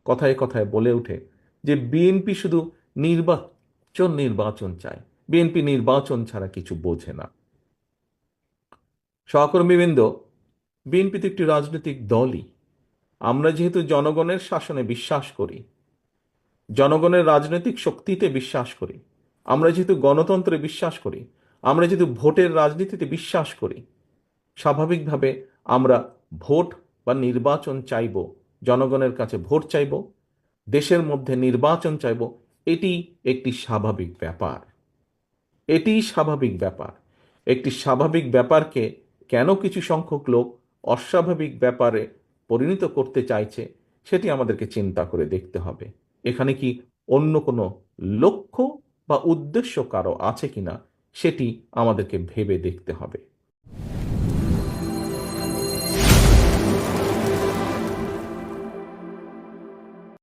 কথায় কথায় বলে ওঠে যে বিএনপি শুধু নির্বাচন চায়, বিএনপি নির্বাচন ছাড়া কিছু বোঝে না। সহকর্মীবৃন্দ, বিএনপি তো একটি রাজনৈতিক দলই। আমরা যেহেতু জনগণের শাসনে বিশ্বাস করি, জনগণের রাজনৈতিক শক্তিতে বিশ্বাস করি, আমরা যেহেতু গণতন্ত্রে বিশ্বাস করি, আমরা যেহেতু ভোটের রাজনীতিতে বিশ্বাস করি, স্বাভাবিকভাবে আমরা ভোট বা নির্বাচন চাইব, জনগণের কাছে ভোট চাইব, দেশের মধ্যে নির্বাচন চাইব। এটি একটি স্বাভাবিক ব্যাপার, এটি স্বাভাবিক ব্যাপার। একটি স্বাভাবিক ব্যাপারকে কেন কিছু সংখ্যক লোক অস্বাভাবিক ব্যাপারে পরিণত করতে চাইছে, সেটি আমাদেরকে চিন্তা করে দেখতে হবে। এখানে কি অন্য কোনো লক্ষ্য বা উদ্দেশ্য কারো আছে কিনা, সেটি আমাদেরকে ভেবে দেখতে হবে।